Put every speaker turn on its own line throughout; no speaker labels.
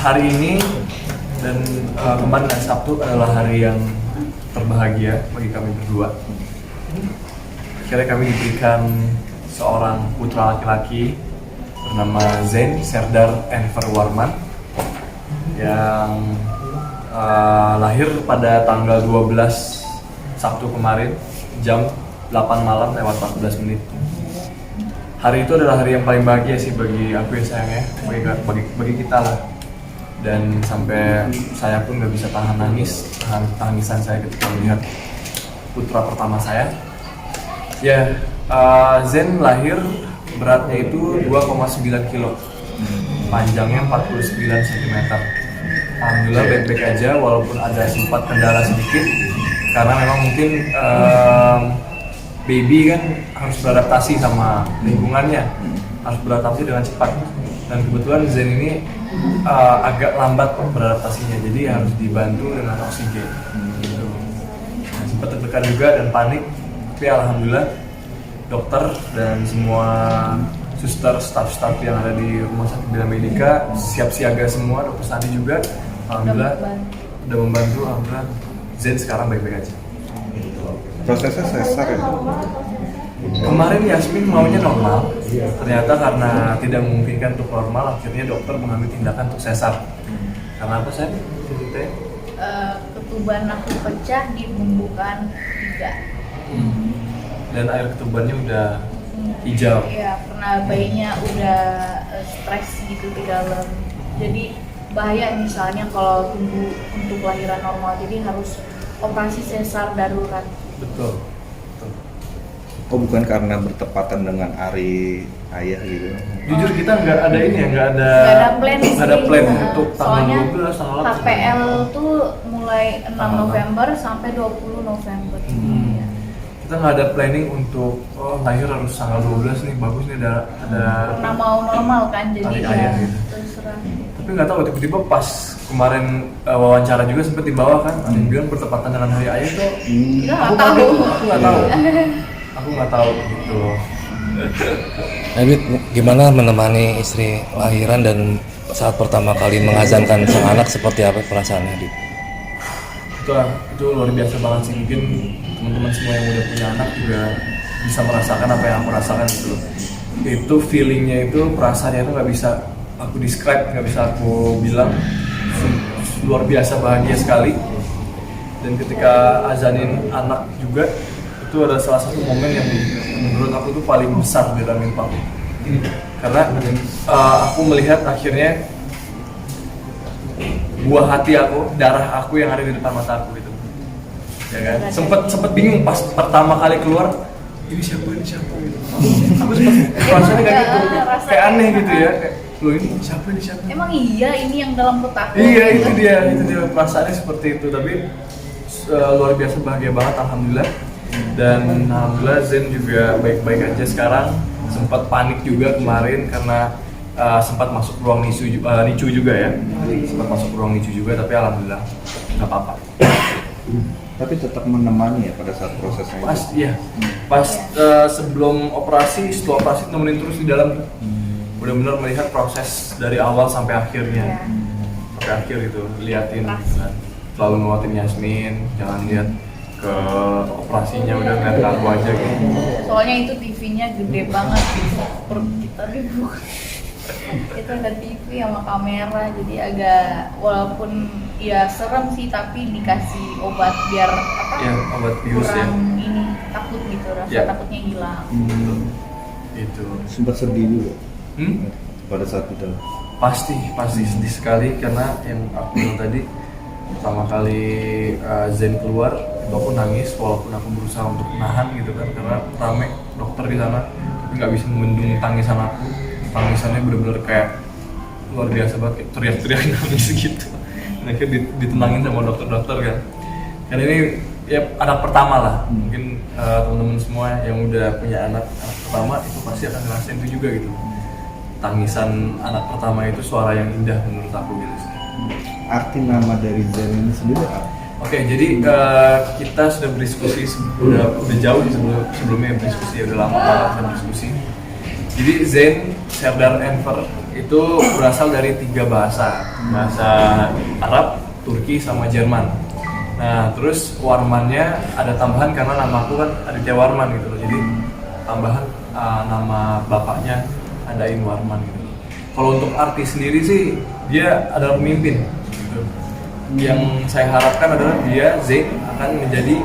hari ini dan kemarin dan Sabtu adalah hari yang terbahagia bagi kami berdua. Akhirnya kami diberikan seorang putra laki-laki bernama Zain Serdar Enver Warman yang lahir pada tanggal 12 Sabtu kemarin jam 8 malam lewat 14 menit. Hari itu adalah hari yang paling bahagia sih bagi aku ya sayangnya, bagi kita lah. Dan sampai saya pun nggak bisa tahan tangisan saya ketika melihat putra pertama saya. Ya, Zain lahir beratnya itu 2,9 kilo, panjangnya 49 cm. Alhamdulillah baik-baik aja walaupun ada sempat kendala sedikit karena memang mungkin baby kan harus beradaptasi sama lingkungannya, harus beradaptasi dengan cepat. Dan kebetulan Zain ini agak lambat beradaptasinya, jadi harus dibantu dengan oksigen. Gitu. Nah, sempat tertekan juga dan panik, tapi alhamdulillah dokter dan semua suster, staff yang ada di Rumah Sakit Bela Medica siap siaga semua, dokter Sandi juga, alhamdulillah udah membantu. Alhamdulillah Zain sekarang baik-baik aja.
Prosesnya sesar ya?
Kemarin Yasmin maunya normal, ternyata karena tidak memungkinkan untuk normal, akhirnya dokter mengambil tindakan untuk sesar. Karena apa sih?
Ketuban aku pecah di pembukaan 3.
Dan air ketubannya udah hijau.
Iya, karena bayinya udah stres gitu di dalam. Jadi bahaya misalnya kalau tunggu untuk lahiran normal, jadi harus operasi sesar darurat.
Betul.
Oh, bukan karena bertepatan dengan hari ayah gitu?
Jujur kita nggak ada ini ya, nggak ada plan untuk tanggal 12 tanggal
HPL tuh mulai 6 November sampai 20 November. Ya.
Kita nggak ada planning untuk lahir harus tanggal 12 nih, bagus nih ada
karena mau normal kan, jadi
hari
ya
ayah gitu.
terserah.
Tapi nggak tahu tiba-tiba pas kemarin wawancara juga sempat dibawa kan, ada yang bilang bertepatan dengan hari ayah tuh.
Kita
Aku nggak tahu. Aku nggak tahu gitu.
Nabi, gimana menemani istri lahiran dan saat pertama kali mengazankan sang anak, seperti apa perasaannya, Dit?
Itu luar biasa banget sih. Mungkin teman-teman semua yang udah punya anak juga bisa merasakan apa yang aku rasakan gitu. Itu feelingnya itu, perasaannya itu nggak bisa aku describe, nggak bisa aku bilang. Luar biasa bahagia sekali. Dan ketika azanin anak juga, itu adalah salah satu momen yang menurut aku tuh paling besar di dalam hidup aku. Karena aku melihat akhirnya buah hati aku, darah aku yang ada di depan mata aku gitu. Ya kan? Sempet bingung pas pertama kali keluar, ini siapa gitu. Aku sempet rasanya kayak gitu, kayak aneh gitu ya. Kayak, loh ini siapa?
Emang iya ini yang dalam perut aku?
Iya, itu dia perasaannya seperti itu. Tapi luar biasa bahagia banget, alhamdulillah. Dan alhamdulillah Zain juga baik-baik aja sekarang. Sempat panik juga kemarin karena sempat masuk ruang NICU juga ya. Sempat masuk ruang NICU juga, tapi alhamdulillah nggak apa-apa.
Tapi tetap menemani ya pada saat prosesnya.
Pas sebelum operasi, setelah operasi nemenin terus di dalam. Benar-benar melihat proses dari awal sampai akhirnya. Sampai akhir gitu, liatin gitu kan. Selalu nguatin Yasmin, jangan lihat ke operasinya, udah ngeliat ke aku aja gitu.
Soalnya itu TV-nya gede banget gitu, perut kita dulu. Itu ada TV sama kamera, jadi agak walaupun ya serem sih, tapi dikasih obat biar apa?
Ya, obat bius ya.
Kurang ini takut gitu, rasa takutnya hilang.
Itu.
Sempat sedih juga pada saat itu.
Pasti sedih sekali karena yang aku bilang tadi, pertama kali Zain keluar itu aku nangis walaupun aku berusaha untuk nahan gitu kan, karena rame dokter di sana, tapi nggak bisa membendung tangisan aku. Tangisannya bener-bener kayak luar biasa banget, kayak teriak-teriak nangis gitu. Dan akhirnya ditenangin sama dokter-dokter kan. Karena ini ya anak pertama lah, mungkin teman-teman semua yang udah punya anak pertama itu pasti akan ngerasain itu juga gitu. Tangisan anak pertama itu suara yang indah menurut aku gitu.
Arti nama dari Zain ini sendiri apa?
Oke, jadi kita sudah berdiskusi udah jauh sebelumnya berdiskusi, udah lama banget kita berdiskusi. Jadi Zain Serdar Enver itu berasal dari 3 bahasa Arab, Turki, sama Jerman. Nah terus Warmannya ada tambahan karena namaku kan Aditya Warman gitu loh, jadi tambahan nama bapaknya adain Warman gitu. Kalau untuk arti sendiri sih dia adalah pemimpin gitu. Yang saya harapkan adalah dia Zain akan menjadi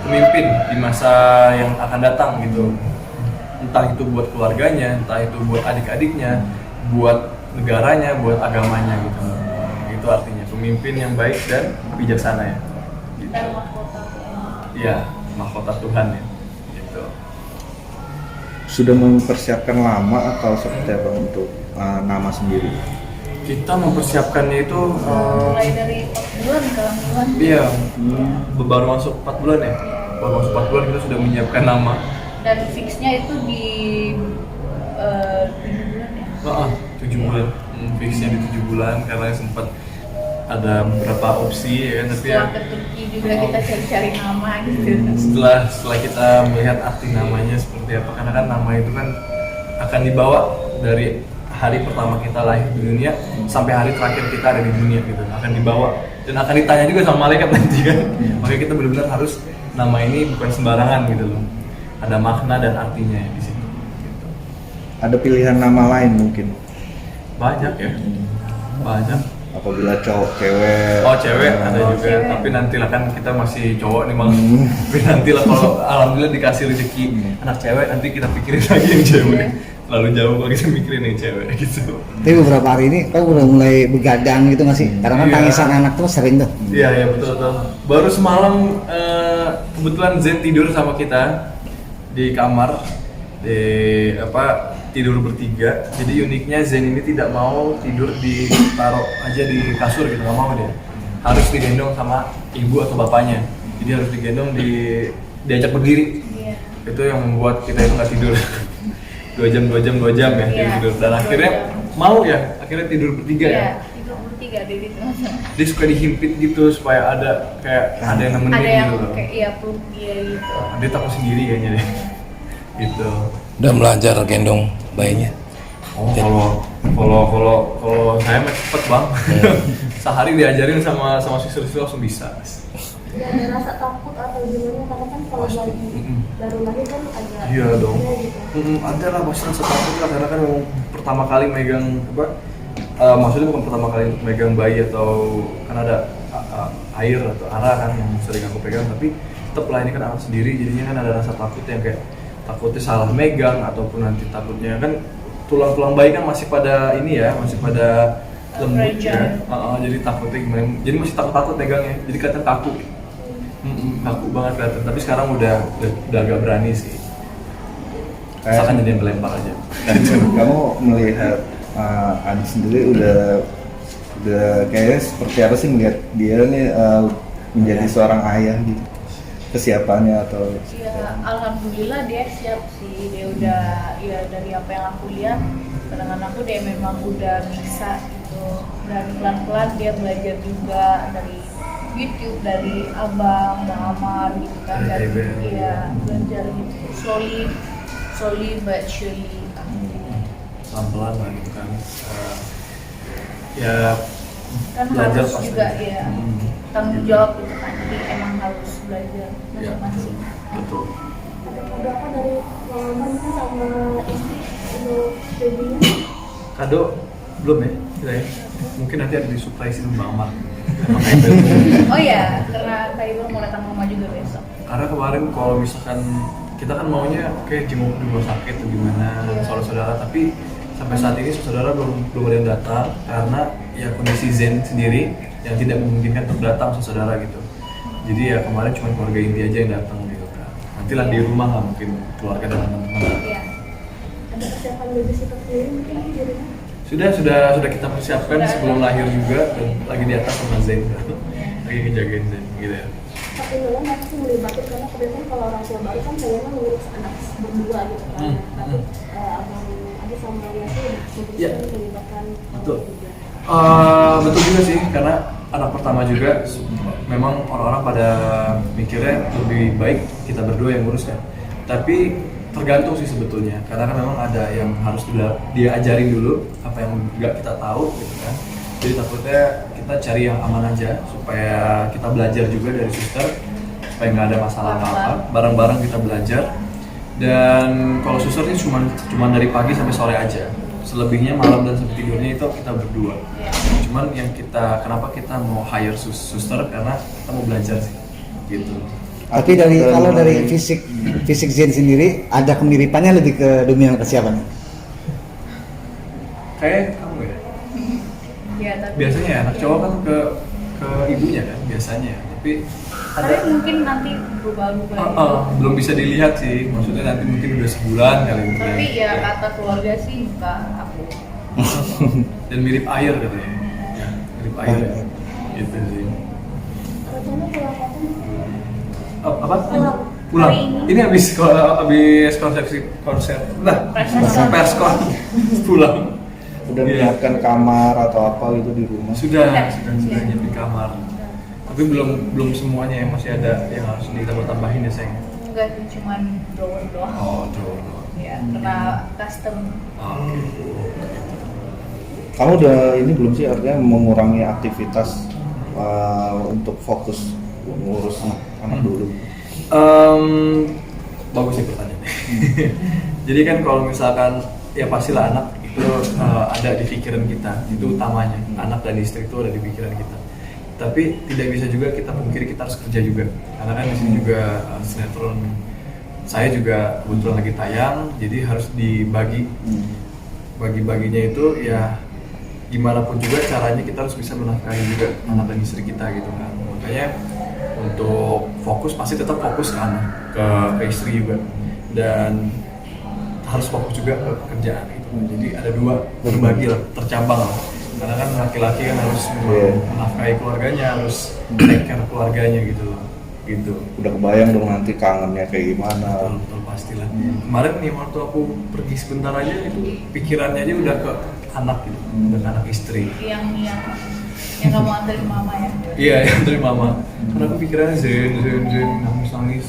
pemimpin di masa yang akan datang gitu. Entah itu buat keluarganya, entah itu buat adik-adiknya, buat negaranya, buat agamanya gitu. Itu artinya pemimpin yang baik dan bijaksana ya. Gitu.
Dan mahkota.
Iya, mahkota Tuhan ya. Gitu.
Sudah mempersiapkan lama atau seperti apa untuk nama sendiri?
Kita mempersiapkannya itu
Mulai dari 4 bulan kehamilan.
iya, baru masuk 4 bulan ya. Baru masuk 4 bulan kita sudah menyiapkan nama.
Dan fixnya itu di 7 bulan ya.
7 bulan. Fixnya di 7 bulan karena sempat ada beberapa opsi ya kan, tapi ya
Setelah ke Turki juga kita cari-cari nama gitu.
setelah kita melihat arti namanya seperti apa, karena kan nama itu kan akan dibawa dari hari pertama kita lahir di dunia sampai hari terakhir kita ada di dunia gitu, akan dibawa dan akan ditanya juga sama malaikat nanti kan. Makanya kita benar-benar harus nama ini bukan sembarangan gitu loh, ada makna dan artinya di situ gitu.
Ada pilihan nama lain mungkin?
Banyak ya, banyak.
Apabila cowok, cewek?
Oh cewek ada
Oh,
juga,
cewek.
tapi nantilah kan kita masih cowok nih malah. Tapi nantilah kalau alhamdulillah dikasih rezeki anak cewek, nanti kita pikirin lagi yang cewek. Lalu jauh kalau kita mikirin yang cewek gitu.
Tapi beberapa hari ini kau udah mulai begadang gitu nggak sih? Karena kan
Iya.
tangisan anak tuh sering tuh.
Iya ya betul. Baru semalam kebetulan Zen tidur sama kita di kamar, tidur bertiga. Jadi uniknya Zen ini tidak mau tidur ditaruh aja di kasur gitu, nggak mau dia. Harus digendong sama ibu atau bapaknya. Jadi harus digendong diajak berdiri.
Iya.
Itu yang membuat kita itu nggak tidur. 2 jam ya dia
Iya,
tidur. Dan
2
akhirnya
jam.
mau ya, akhirnya tidur bertiga ya.
Iya, tidur bertiga di situ.
Dia suka dihimpit gitu supaya ada ada yang nemenin
Ada yang
gitu loh.
kayak peluk dia gitu.
Dia takut sendiri kayaknya deh. Gitu.
Udah belajar gendong bayinya.
Oh, kalau saya mah cepet bang. Sehari diajarin sama suster-suster langsung bisa.
Ya ada rasa takut atau gimana karena kan kalau
Pasti.
baru lahir kan agak
Iya dong.
gitu.
Ada lah pasti rasa takut lah karena kan memang pertama kali megang maksudnya bukan pertama kali megang bayi atau kan ada air atau arah kan yang sering aku pegang, tapi tetap lah ini kan anak sendiri, jadinya kan ada rasa takut yang kayak takutnya salah megang ataupun nanti takutnya kan tulang-tulang bayi kan masih pada ini ya, masih pada lembut ya. Jadi takutnya gimana? Jadi masih takut megangnya. Jadi kelihatan kaku. Kaku banget kelihatan. Tapi sekarang udah agak berani sih. Misalkan jadi yang melempar aja.
Kamu melihat Adi sendiri udah kayaknya seperti apa sih melihat dia nih menjadi seorang ayah gitu? Kesiapannya atau?
Ya, alhamdulillah dia siap sih. Dia udah ya dari apa yang aku lihat, kadang-kadang aku dia memang udah bisa gitu. Dan pelan-pelan dia belajar juga dari YouTube, dari abang, Muhammad gitu kan. Dan dia belajar gitu. Slowly but surely.
Pelan-pelan lah gitu kan. Ya
Kan
belajar
harus
pasti.
juga ya tanggung jawab gitu kan. Jadi emang harus belajar
Ya,
masing-masing.
betul.
Ada beberapa dari pengalaman sama istri untuk babynya.
Kado belum ya? Kita ya? Mungkin nanti ada disurprisein sama Bang Amar.
Oh iya, karena tadi belum mau datang rumah juga besok.
Karena kemarin kalau misalkan kita kan maunya kayak jenguk di rumah sakit atau gimana
Iya.
saudara-saudara, tapi sampai saat ini saudara belum ada yang datang karena ya kondisi Zen sendiri yang tidak memungkinkan untuk datang saudara gitu. Jadi ya kemarin cuma keluarga inti aja yang datang gitu kan. Nantilah di rumah lah mungkin keluarga dan teman-teman.
Iya.
Ada persiapan babysitter sendiri mungkin di rumah.
Sudah kita persiapkan
Sudah.
sebelum lahir juga dan lagi di atas sama Zen. Lagi ngejagain Zen gitu ya.
Tapi memang pasti melibatkan karena kebetulan kalau orang tua baru kan kayaknya mengurus anak berdua gitu kan.
Hmm,
Tapi abang Adi sama Yati udah
Iya.
memutuskan melibatkan
Betul.
juga.
Betul juga sih, karena anak pertama juga memang orang-orang pada mikirnya lebih baik kita berdua yang ngurus kan. Tapi tergantung sih sebetulnya, karena kan memang ada yang harus dia ajarin dulu apa yang nggak kita tahu gitu kan. Jadi takutnya kita cari yang aman aja supaya kita belajar juga dari suster, supaya nggak ada masalah apa-apa, bareng-bareng kita belajar. Dan kalau suster ini cuma dari pagi sampai sore aja, selebihnya malam dan sampai tidurnya itu kita berdua. Cuman yang kenapa kita mau hire suster, karena kita mau belajar sih gitu.
Tapi kalau dari fisik Zen sendiri ada kemiripannya lebih ke dominan ke siapa nih?
Kayak kamu ya.
Ya, tapi
Biasanya ya, anak cowok kan ke ibunya kan biasanya. Tapi
tapi mungkin nanti berubah-ubah.
belum bisa dilihat sih. Maksudnya nanti mungkin udah sebulan kali gitu.
Tapi ya kata keluarga sih muka aku.
Dan mirip air katanya. Ya, mirip air ya. Gitu sih.
Rencana pulang kapan?
Apa?
Pulang.
Pulang.
Hari ini.
Ini habis konser. Nah, pers kon pulang.
Udah
Iya.
menyiapkan kamar atau apa gitu di rumah?
Sudah
Sudah.
nyiapin kamar. Tapi belum semuanya yang masih ada yang harus ditambah-tambahin ya sayang.
Enggak sih, cuman drawer doang.
Oh, tuh.
Ya, karena custom.
Kamu udah ini belum sih, artinya mengurangi aktivitas untuk fokus ngurus anak dulu?
Bagus sih pertanyaannya. Jadi kan kalau misalkan ya pastilah anak itu ada di pikiran kita, itu utamanya. Anak dan istri itu ada di pikiran kita. Tapi tidak bisa juga kita pungkiri kita harus kerja juga. Karena kan di sini juga sinetron saya juga kebetulan lagi tayang, jadi harus dibagi. Bagi-baginya itu ya gimana pun juga caranya kita harus bisa menafkahi juga anak dan istri kita gitu kan. Makanya untuk fokus pasti tetap fokus ke anak, ke istri juga, dan harus fokus juga ke kerjaan gitu. Jadi ada dua, berbagi lah, tercambang lah. Karena kan laki-laki kan harus menafkahi keluarganya, harus take care keluarganya gitu loh. Gitu.
Udah kebayang dong nanti kangennya kayak gimana?
Betul pastilah. Kemarin nih waktu aku pergi sebentar aja itu pikirannya aja udah ke anak gitu, udah ke anak istri.
Yang kamu anterin mama ya.
Iya, yang dari mama. Karena aku pikirannya zen, nangis.